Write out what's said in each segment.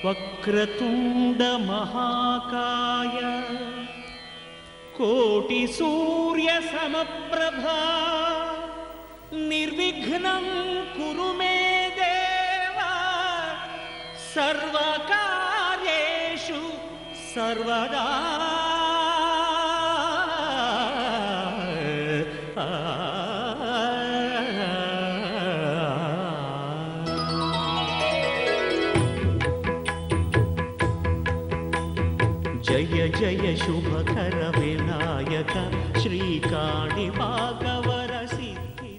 వక్రతుండ మహాకాయ కోటి సూర్య సమప్రభా నిర్విఘ్నం కురు మే దేవ సర్వకార్యేషు సర్వదా. జయ జయ శుభకర వినాయక శ్రీకాణి భాగవర సిద్ధి.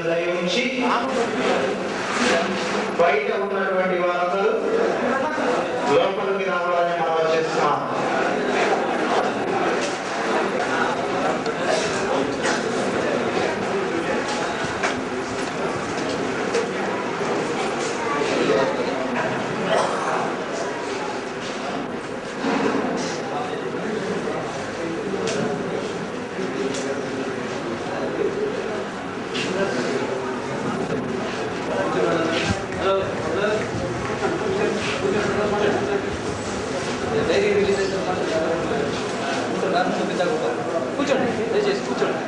దయ ఉంచి బయట ఉన్నటువంటి వారందరూ లోపలికి రావాలని మనం చేస్తున్నాం. కూర్చోండి, దయచేసి కూర్చోండి.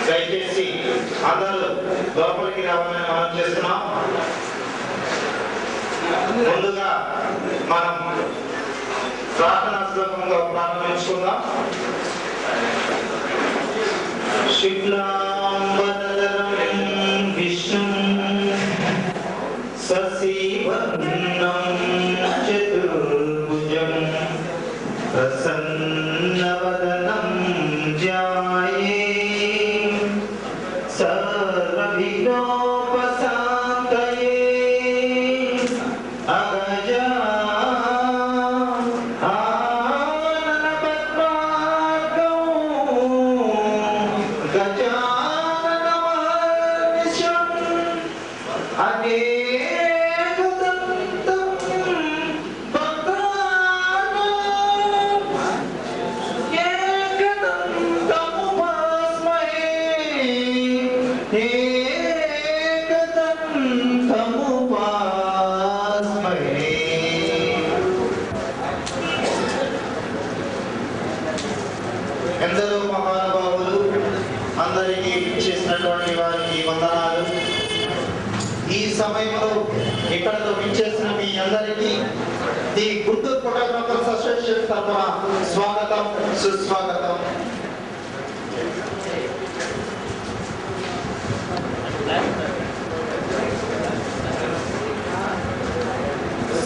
దయచేసి అందరూ లోపలికి రావాలని మనం చేస్తున్నాం. ముందుగా మనం ప్రార్థనా శ్లోకంగా ప్రారంభించుకుందాం. శుక్లాంబరధరం విష్ణుం శశివర్ణం చతుర్భుజం ప్రసన్నవదనం ధ్యాయే సర్వవిఘ్నోపశాంతయే అగజా ఆననపద్మార్గం గజాననమహర్నిశం అనేకదంతం భక్తానాం ఏకదంతముపాస్మహే ఏకదంతముపాస్మహే. ఎందరో మహానుభావులు అందరికీ చేసినటువంటి వారికి వందనాలు. ఈ సమయంలో ఇక్కడతో విచ్చేసిన మీ అందరికీ ది గుంటూరు ఫోటోగ్రాఫర్స్ అసోసియేషన్ తరఫున స్వాగతం, సుస్వాగతం.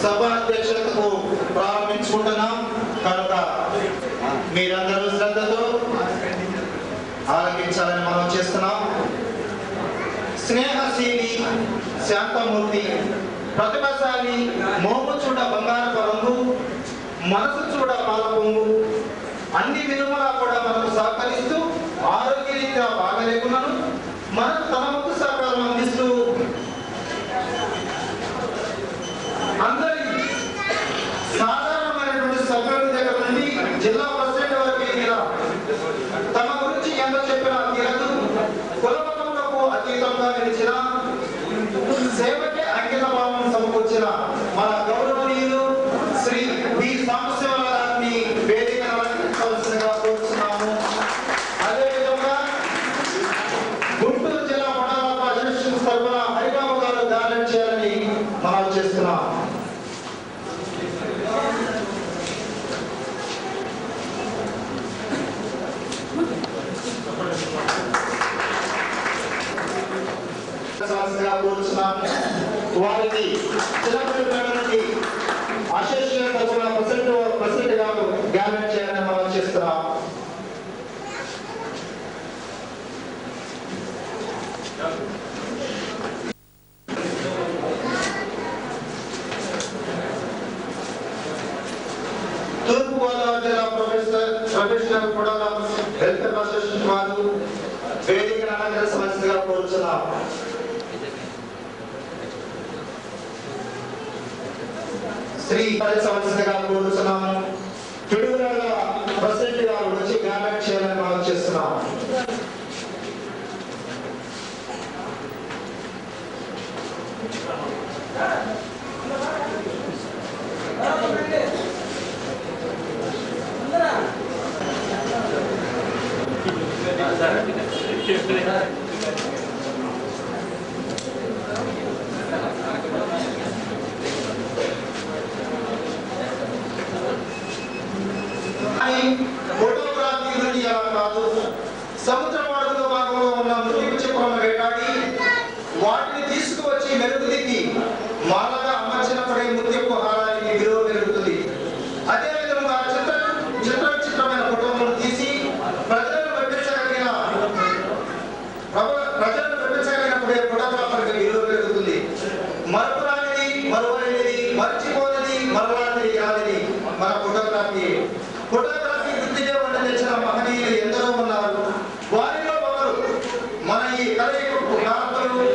సభ అధ్యక్షతకు ప్రారంభించుకుంటున్నాం కనుక మీరందరూ శ్రద్ధతో ఆలకించాలని మనం చేస్తున్నాం. స్నేహశీలి శాంతమూర్తి, ప్రతిభాశాలి, మోము చూడ బంగారపు రంగు, మనసు చూడ పాలపొంగు, అన్ని విలువలా కూడా మనకు సహకరిస్తూ ఆరోగ్యరీత్యా బాగలేకున్నాను మనకు తన వంతు సహకారం అందిస్తూ అందరి సాధారణమైనటువంటి సభ్యుల దగ్గర నుండి జిల్లా ప్రెసిడెంట్ వరకు ఇలా తమ గురించి ఎంత చెప్పినా తీరదు. కులమతములకు అతీతంగా నిలిచిన సేవకే అంకిత భావం సమకూర్చిన మన గౌరవనీయులు శ్రీ బి సాంబశివరావు గారిని వేదిక అలంకరించవలసిందిగా కోరుతున్నాము. అదేవిధంగా గుంటూరు జిల్లా ఫోటోగ్రాఫర్ అసోసియేషన్ తరఫున హరిబాబు గారు గానం చేయాలని మనం చేస్తున్నాం. వారికి చిన్నపిల్లలకి అసోసియేషన్ తరఫున ప్రెసిడెంట్ గారు గానం చేయాలని మనం చేస్తున్నాం. తూర్పుగోదావరి జిల్లా ప్రొఫెషనల్ ఫోటోగ్రాఫర్స్ వెల్ఫేర్ అసోసియేషన్ వారు వేదికను అలంకరించవలసిందిగా కోరుచున్నాం. శ్రీ పరిచవలసిందిగా కోరుచున్నాము. పిడుగురాళ్ళ ప్రెసిడెంట్ గారు వచ్చి గానం చేయాలని మనం చేస్తున్నాం. మర్చిపోనిది మరలా తిరిగి రానిది మన ఫోటోగ్రఫీ వృత్తిగా వండి తెచ్చిన మహనీయులు ఎందరో ఉన్నారు. వారిలో ఒకరు మన ఈ కలయికకు కారకులు,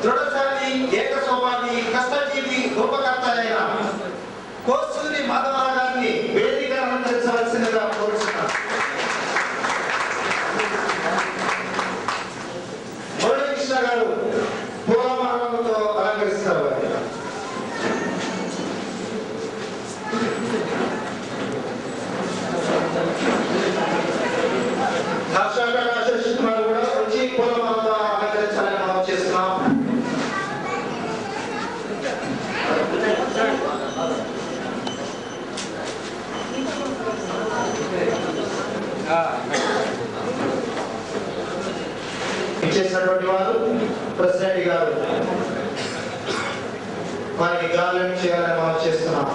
దృఢశాలి, ఏకస్వభావి, కష్టజీవి, రూపకర్త అయిన కోసూరి మాధవరావు గారిని వేదిక అలంకరించవలసిందిగా కోరుతున్నాను. మురళీకృష్ణ గారు పూలమాలతో అలంకరిస్తారు. కూడా వచ్చి పూలమాలతో అలంకరించాలని మనం చేస్తున్నాం. ఇచ్చేసినటువంటి వారు ప్రెసిడెంట్ గారు వారికి గార్లెండ్ చేయాలని మనం చేస్తున్నాం.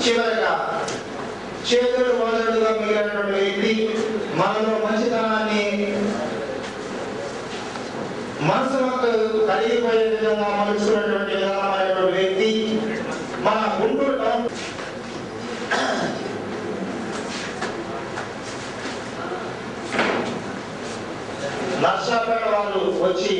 చివరగా చేతులు మొదలుగా మిగిలినటువంటి వ్యక్తి, మనలో మంచితనాన్ని మనసు కలిగిపోయే విధంగా మలుచుకున్నటువంటి విధానమైనటువంటి వ్యక్తి మన గుంటూరు టౌన్ నర్సాపేట వాళ్ళు వచ్చి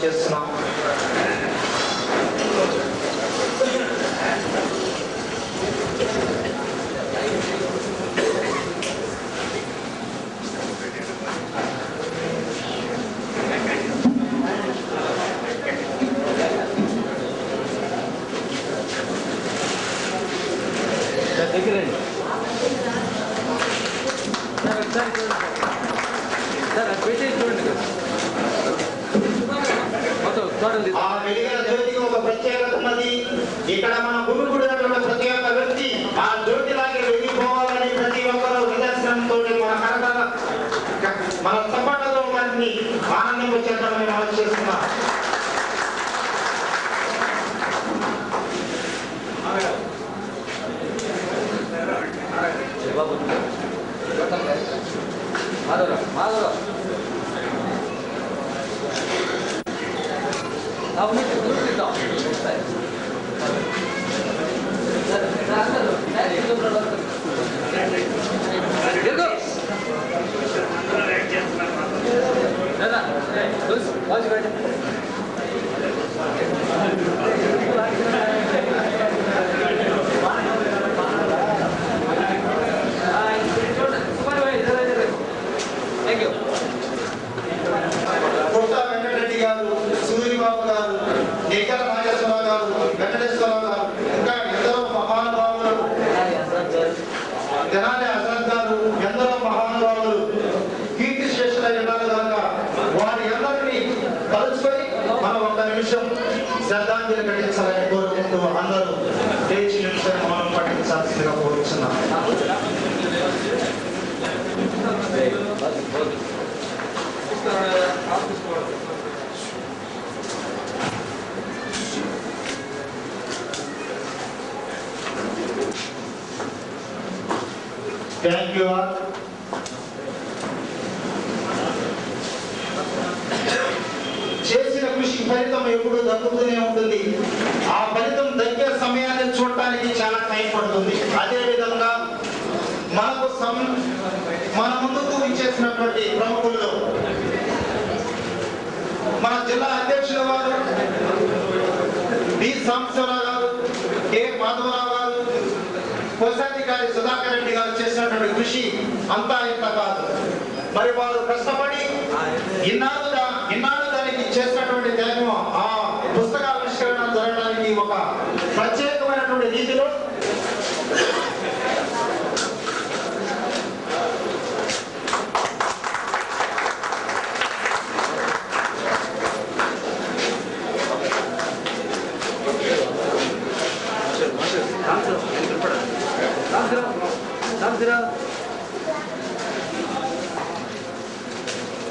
చేస్తున్నాం. ఆ వెలిగిన జ్యోతికి ఒక ప్రత్యేకత ఉన్నది. ఇక్కడ మన గురుకుడు ప్రతి ఒక్క వ్యక్తి ఆ జ్యోతిలాగే వెలిగిపోవాలని ప్రతి ఒక్కరు నిదర్శనంతో మన సపాటలో వారిని ఆనందం వచ్చేద్దామని మనం చేస్తున్నాం. వెంకటరెడ్డి గారు, సూర్యబాబు గారు, నిక్కల నాగేశ్వరరావు గారు, వెంకటేశ్వరరావు గారు, ఇంకా ఎందరో మహానుభావులు, తెనాలి ఆజాద్ గారు, ఎందరో మహానుభావులు కీర్తి శ్రేష్ఠులై ఉన్నారు కనుక వారి అందరినీ కలుసుకొని మనం ఒక నిమిషం శ్రద్ధాంజలి ఘటించాలని కోరుకుంటూ అందరూ లేచి నిమిషం మనం పఠించాల్సిందిగా కోరుచున్నాం. Thank you all. చేసిన కృషి ఫలితం ఎప్పుడు దక్కుతూనే ఉంటుంది. ఆ ఫలితం దగ్గర సమయాన్ని చూడటానికి చాలా టైం పడుతుంది. అదే విధంగా మనకు మన ముందుకు ఇచ్చేసినటువంటి ప్రముఖుల్లో మన జిల్లా అధ్యక్షుల వారు బి సాంబశివరావు గారు, కె మాధవరావు గారు, కోశాధికారి సుధాకర్ రెడ్డి గారు చేసినటువంటి కృషి అంతా ఇంత కాదు. మరి వారు కష్టపడి ఇన్నాళ్ళు దానికి చేసినటువంటి త్యాగం ఆ పుస్తకావిష్కరణ జరగడానికి ఒక ప్రత్యేకమైనటువంటి రీతిలో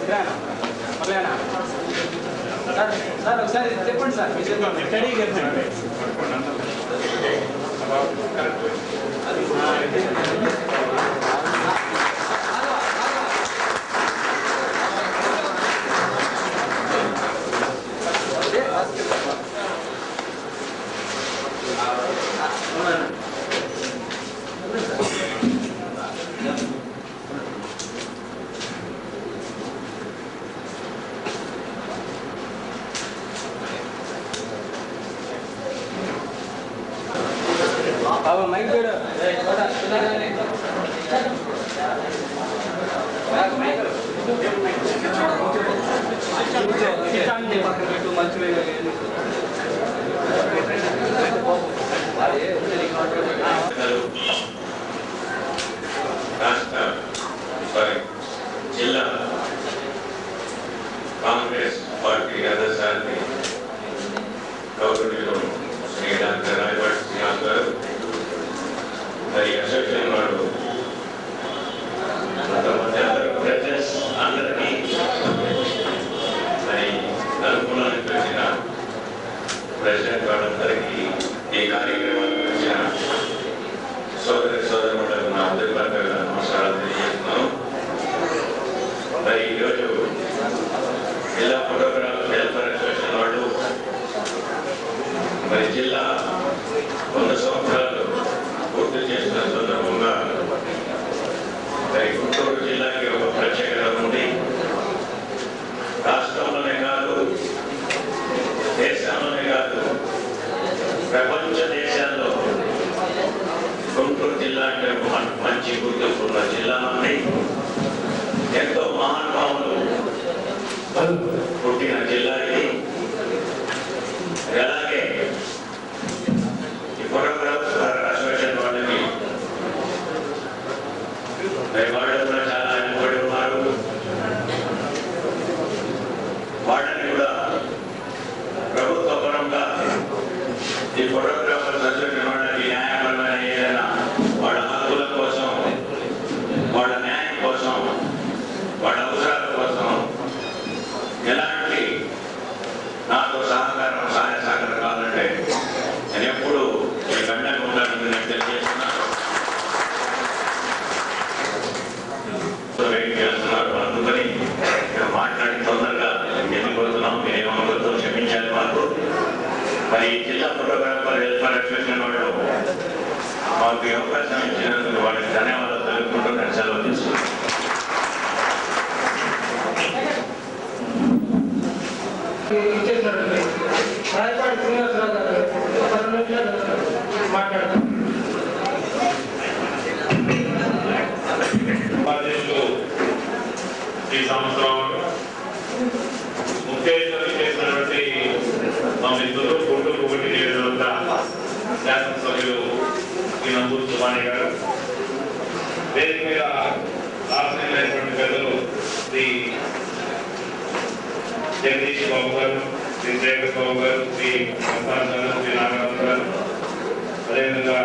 సార్ ఒకసారి చెప్పండి సార్ స్టడీకి చెప్పండి. బాబా మైక్ కూడా జిల్లా కాంగ్రెస్ పార్టీ అధ్యక్షురాలు గౌరవనీయులు శ్రీ డాక్టర్ రాయపాటి శ్రీనివాస్ గారు, మరి అసోసియేషన్ వారు, అందరికీ మరి అనుకూలానికి వచ్చిన ప్రెసిడెంట్ వాళ్ళందరికీ ఈ కార్యక్రమానికి వచ్చిన సోదరులకు నా ఉద్యోగ నమస్కారాలు తెలియజేస్తున్నాను. మరి ఈరోజు జిల్లా ఫోటోగ్రాఫ్ వెల్ఫేర్ అసోసియేషన్ వాళ్ళు మరి జిల్లా 100 సంవత్సరాలు పూర్తి చేసిన సందర్భంగా మరి గుంటూరు జిల్లాకి ఒక ప్రత్యేకత ఉంది. రాష్ట్రంలోనే కాదు, దేశంలోనే కాదు, ప్రపంచ దేశాల్లో గుంటూరు జిల్లా అంటే మంచి గుర్తింపున్న జిల్లా ఉంది. ఎంతో మహానుభావులు పుట్టిన జిల్లా ఇది. అలాగే ఈ ఫోటోగ్రాఫ్ అసోసియేషన్ వాళ్ళకి వాళ్ళు కూడా చాలా వెనుకబడి ఉన్నారు. వాళ్ళని కూడా ప్రభుత్వ పరంగా ఈ ఫోటోగ్రాఫర్ అసోసియేషన్ వాళ్ళకి న్యాయపరమైన ఏదైనా వాళ్ళ హక్కుల కోసం, వాళ్ళ న్యాయం కోసం, వాళ్ళ అవసరాల కోసం ఎలాంటి నాకు సహకారం, సహాయ సహకారం కావాలంటే నేను ఎప్పుడు మీ గంటకు ఉండాలని నేను తెలియజేస్తున్నాను. వెయిట్ చేస్తున్నారు, అందుకని మాట్లాడి తొందరగా వెళ్ళిపోతున్నాం. మీరేమనుకోతో క్షమించాలి మాకు. మరి జిల్లా ఫోటోగ్రాఫర్ వెల్ఫేర్ అసోసియేషన్ వాళ్ళు మాకు ఈ అవకాశం ఇచ్చినందుకు వాళ్ళకి ధన్యవాదాలు తెలుపుకుంటూ నేను సెలవు తీసుకున్నాను. ఇచ్చేసినటువంటి రాయపాటి శ్రీనివాసరావు గారు ఒక 2 నిమిషాలు మాట్లాడతాం. ఈ సంవత్సరం ముఖ్య చేసినటువంటి మా మిత్రులు గుంటూరు 1 నియోజకవర్గ శాసనసభ్యులు శ్రీ నంబూరు సుబాని గారు, వేదిక మీద రాష్ట్రైనటువంటి పెద్దలు శ్రీ జగదీష్ బాబు గారు, శ్రీ శేఖర్ బాబు గారు, శ్రీ ప్రసాద్ గారు, శ్రీ నాగరాజు గారు, అదేవిధంగా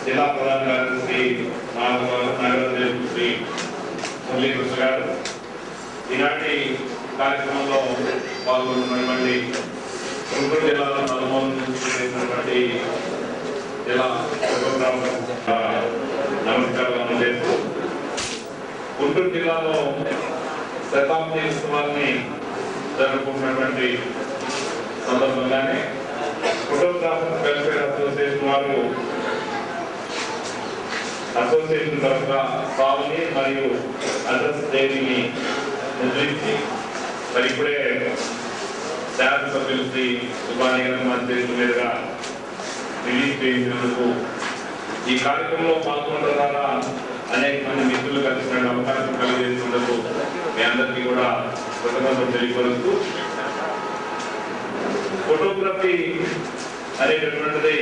జిల్లా ప్రధాన గారు శ్రీ నాగరాజు, శ్రీ మురళీకృష్ణ గారు, ఈనాటి కార్యక్రమంలో పాల్గొన్నటువంటి గుంటూరు జిల్లాలో నలుమూల నుంచి చేసినటువంటి జిల్లా నమస్కారాలు చేస్తూ, గుంటూరు జిల్లాలో శతాబ్ది ఉత్సవాన్ని జరుపుకున్నటువంటి సందర్భంగానే ఫోటోగ్రాఫర్ వెల్ఫేర్ అసోసియేషన్ వారు అసోసియేషన్ తరఫున సాగుని మరియు అడ్రస్ తేదీని ముద్రించి మరి ఇప్పుడే శాసనసభ్యులు శ్రీ సుబాని గారి మంత్రి మీదుగా రిలీజ్ చేసినందుకు ఈ కార్యక్రమంలో పాల్గొనడం ద్వారా అనేక మంది మిత్రులు కలిసిన అవకాశం కలిగజేసినందుకు మీ అందరికీ కూడా కృతజ్ఞతలు తెలియపరుస్తూ, ఫోటోగ్రఫీ అనేటటువంటిది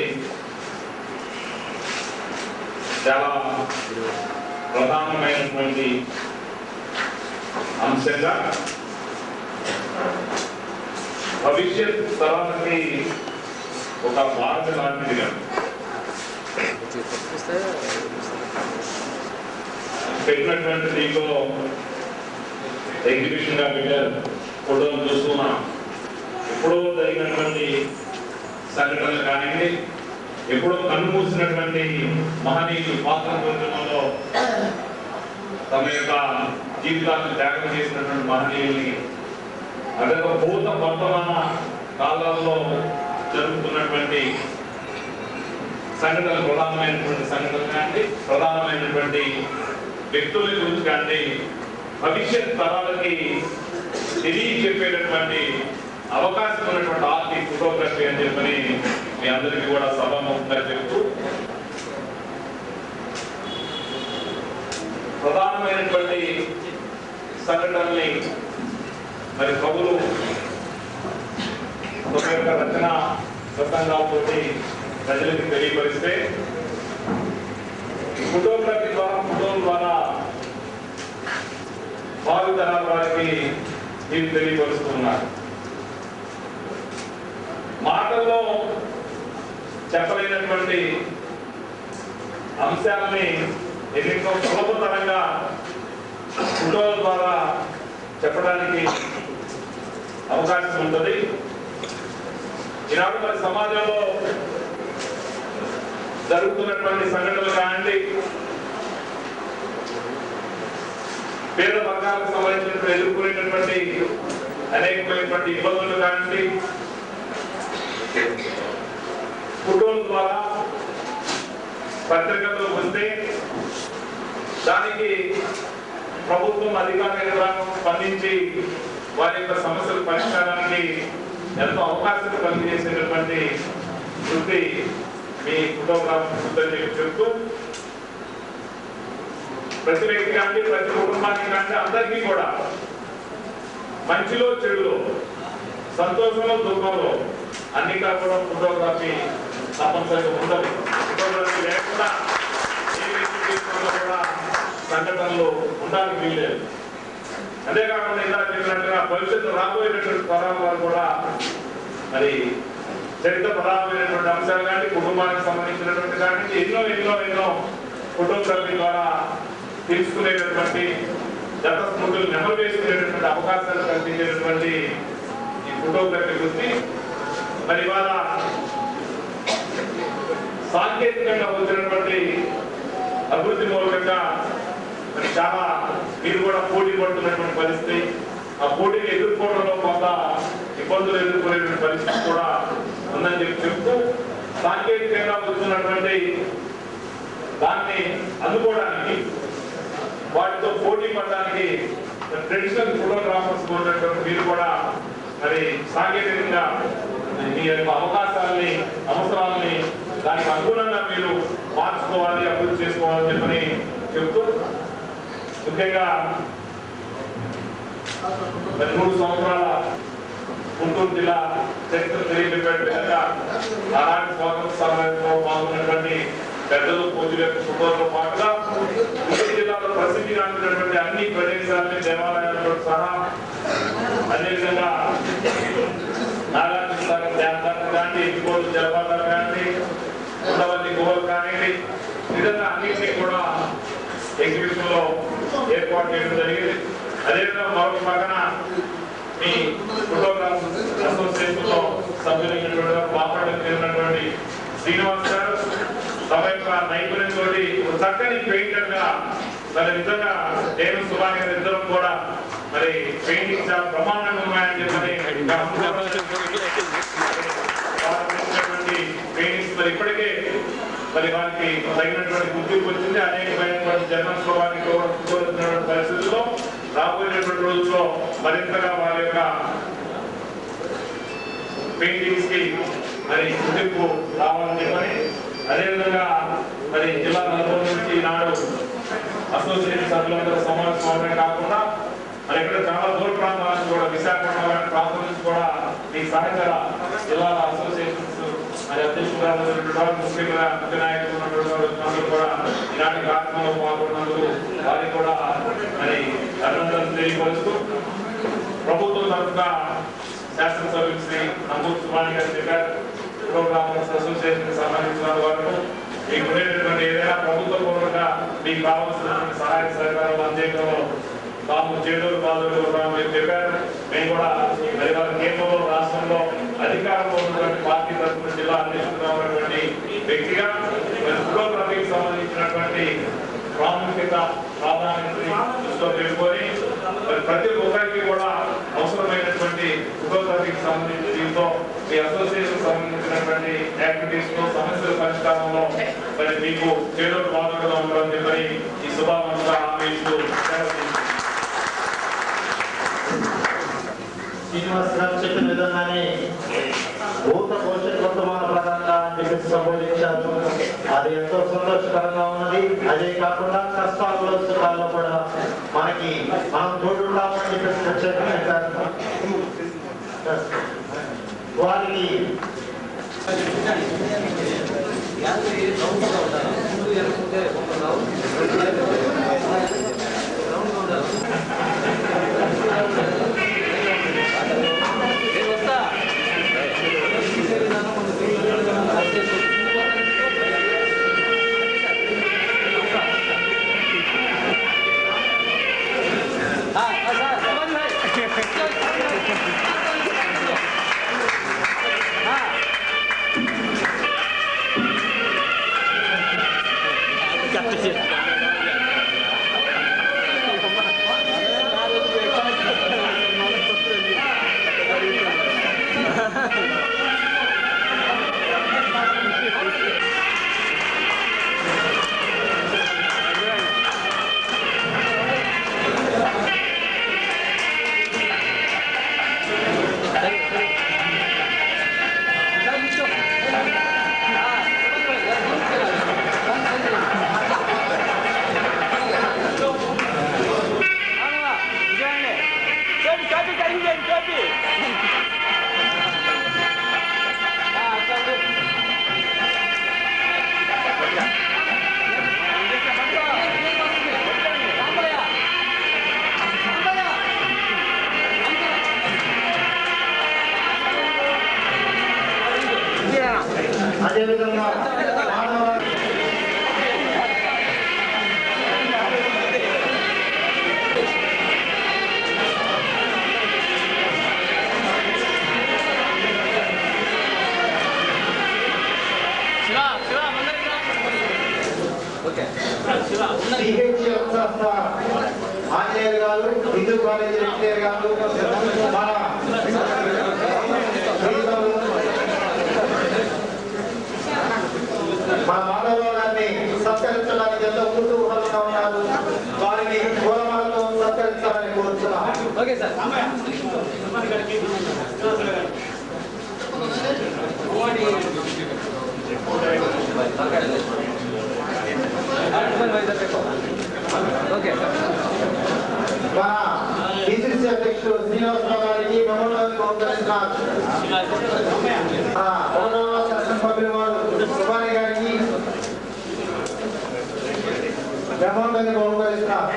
చాలా ప్రధానమైనటువంటి అంశంగా భవిష్యత్ తరానికి ఒక మార్గ లాంటిదిగా పెట్టినటువంటి దీంట్లో ఎగ్జిబిషన్ గా పెట్టారు. ఫోటోలు చూస్తున్నాం. ఎప్పుడో జరిగినటువంటి సంఘటనలు కానివ్వండి, ఎప్పుడో కన్నుమూసినటువంటి మహనీయులు స్వాతంత్రోద్యమంలో తమ యొక్క జీవితాలను త్యాగం చేసినటువంటి మహనీయుల్ని అదే భూత వర్తమాన కాలాల్లో జరుగుతున్నటువంటి సంఘటనలు, ప్రధానమైనటువంటి సంఘటనలు కానీ, ప్రధానమైనటువంటి వ్యక్తుల గురించి కానీ భవిష్యత్ తరాలకి తెలియచెప్పేటటువంటి అవకాశం ఉన్నటువంటి ఆర్ట్ ఫోటోగ్రఫీ అని చెప్పని మీ అందరికీ కూడా సభాముఖంగా చెప్తూ, ప్రధానమైనటువంటి సంఘటనల్ని మరి కవులు ఒక యొక్క రచన ప్రసంగాలతో ప్రజలకు తెలియపరిస్తే, ఫోటోగ్రఫీ ద్వారా, ఫోటోల ద్వారా భావితరాల వారికి మీరు తెలియపరుస్తున్నారు. మాటల్లో చెప్పలేనటువంటి అంశాలని ఎన్నో సులభతరంగా ఫోటోల ద్వారా చెప్పడానికి అవకాశం ఉంటుంది. ఈనాడు మరి సమాజంలో జరుగుతున్నటువంటి సంఘటనలు కానివ్వండి, పేద వర్గాలకు సంబంధించినటువంటి ఎదుర్కొనేటటువంటి అనేకమైనటువంటి ఇబ్బందులు కానివ్వండి, ఫోటోల ద్వారా పత్రికల్లో వస్తే దానికి ప్రభుత్వం అధికార యంత్రాంగం స్పందించి వారి యొక్క సమస్యల పరిష్కారానికి ఎంతో అవకాశం కలిగజేసేటటువంటి వృత్తి మీ ఫోటోగ్రాఫీ చెప్తూ, ప్రతి వ్యక్తి కానీ, ప్రతి కుటుంబానికి కానీ, అందరికీ కూడా మంచిలో చెడులో, సంతోషంలో దుఃఖంలో అన్నిగా కూడా ఫోటోగ్రఫీ తప్పనిసరిగా ఉంటుంది. ఫోటోగ్రఫీ లేకుండా ఏ వ్యక్తి జీవితంలో కూడా సంఘటనలు ఉండడానికి వీల్లేదు. అంతేకాకుండా ఇలా చెప్పినట్టుగా భవిష్యత్తు రాబోయేటటువంటి తరాల వారు కూడా మరి చరిత్ర ప్రధానమైనటువంటి అంశాలు కానీ, కుటుంబానికి సంబంధించినటువంటి కానీ ఎన్నో ఎన్నో ఎన్నో ఫోటోగ్రఫీ ద్వారా తెలుసుకునేటటువంటి, గత స్మృతులు నెమరు వేసుకునేటటువంటి అవకాశాలు కల్పించేటటువంటి ఈ ఫోటోగ్రఫీ వృత్తి మరి ఇవాళ సాంకేతికంగా వచ్చినటువంటి అభివృద్ధి మూలకంగా మరి చాలా మీరు కూడా పోటీ పడుతున్నటువంటి పరిస్థితి, ఆ పోటీని ఎదుర్కోవడంలో కొంత ఇబ్బందులు ఎదుర్కొనేటువంటి పరిస్థితి కూడా ఉందని చెప్తూ, సాంకేతికంగా వస్తున్నటువంటి దాన్ని అందుకోవడానికి, వాటితో పోటీ పడడానికి ట్రెడిషనల్ ఫోటోగ్రాఫర్స్ ఉన్నటువంటి మీరు కూడా మరి సాంకేతికంగా మీ యొక్క అవకాశాలని, అవసరాలని దానికి అనుగుణంగా మీరు మార్చుకోవాలి, అభివృద్ధి చేసుకోవాలని చెప్పని చెప్తూ, ముఖ్యంగా మరి 3 సంవత్సరాల గుంటూరు జిల్లా చరిత్ర తెలియజేపేట విధంగా ఆనాటి స్వాతంత్ర సమయంలో పాల్గొన్నటువంటి పెద్దలు, పూజల యొక్క ఫోటోలతో పాటుగా గుంటూరు జిల్లాలో ప్రసిద్ధిగాంచినటువంటి అన్ని ప్రదేశాలని, దేవాలయాలతో సహా అదేవిధంగా నాగార్జున సాగర్ డ్యామ్ కానీ, ఇంకోటి జలపాతాలు కానీ, ఉండవల్లి గుహలు కానివ్వండి, ఈ విధంగా అన్నింటినీ కూడా ఎగ్జిబిషన్ లో ఏర్పాటు చేయడం జరిగింది. అదేవిధంగా మరొక పక్కన మీ ఫోటోగ్రాఫ్ అసోసియేషన్ లో సభ్యులైనటువంటి బాపట్లకు చెందినటువంటి శ్రీనివాస్ గారు తమ యొక్క నైపుణ్యంతో చక్కని పెయింటర్ గా మరి నిజంగా నేను సుభాని గారు ఇద్దరం కూడా మరి పెయింటింగ్ చాలా ప్రమాణంగా ఉన్నాయని చెప్పని పెయింటింగ్స్ మరి ఇప్పటికే మరి వారికి తగినటువంటి గుర్తింపు వచ్చింది. అనేకమైనటువంటి జర్నల్స్ లో వారికి వచ్చినటువంటి పరిస్థితుల్లో రాబోయేటువంటి రోజుల్లో మరింతగా వారి యొక్క పెయింటింగ్స్ కి మరి గుర్తింపు రావాలని చెప్పని, అదేవిధంగా మరి జిల్లా నలుగురు నుంచి ఈనాడు అసోసియేషన్ సభ్యులందరూ సమావేశం కాకుండా మరి ఇక్కడ చాలా దూర ప్రాంతాల నుంచి కూడా, విశాఖపట్నం లాంటి ప్రాంతాల నుంచి కూడా ఈ సహచర జిల్లాల అసోసియేషన్స్ మరి అధ్యక్షులు, ముఖ్యంగా ముఖ్య నాయకులు ఉన్నటువంటి కూడా ఈనాటి కార్యక్రమంలో పాల్గొన్నందుకు వారికి కూడా మరి అభినందనలు తెలియపరుస్తూ, ప్రభుత్వం తరఫున శాసనసభ్యులు శ్రీ నంబూరు సుభాని గారు చెప్పారు, ఫోటోగ్రాఫర్స్ అసోసియేషన్ సంబంధించిన వరకు మీకు ఉండేటటువంటి ఏదైనా ప్రభుత్వ పూర్వక మీకు కావాల్సినటువంటి సహాయ సహకారాలు అందేయడంలో తాము చేదోడు బాధలు ఆంధ్రప్రదేశ్లో సమస్యల పరిష్కారంలో మరి మీకు చేదోడు బాధలుగా ఉండాలని చెప్పి ఈ శుభావంతుగా హామీ ఇస్తూ శ్రీనివాస్ గారు చెప్పిన విధంగానే భూత పోషణ వర్తమాన ప్రధానంగా అని చెప్పి సంబోధించారు. అది ఎంతో సంతోషకరంగా ఉన్నది. అదే కాకుండా కష్టాల్లో సుఖాల్లో కూడా మనకి మనం తోడుండాలని చెప్పి చెప్పారు. వారికి అదేవిధంగా ఆంజనేయులు గారు, హిందూ కాలేజీ లెక్చరర్ గారు, మన మాధవరావు గారిని సత్కరించడానికి ఎంతో కుతూహలంగా ఉన్నారు. వారిని పూలమాలతో సత్కరించాలని కోరుతున్నాం. Okay sir. మన బీసీసీ అధ్యక్షుడు శ్రీనివాసరావు గారికి మెమోరియల్ శాసనసభ్యులు వారు సుబ్బాని గారికి మెమోరియల్ బహుకరిస్తున్నారు.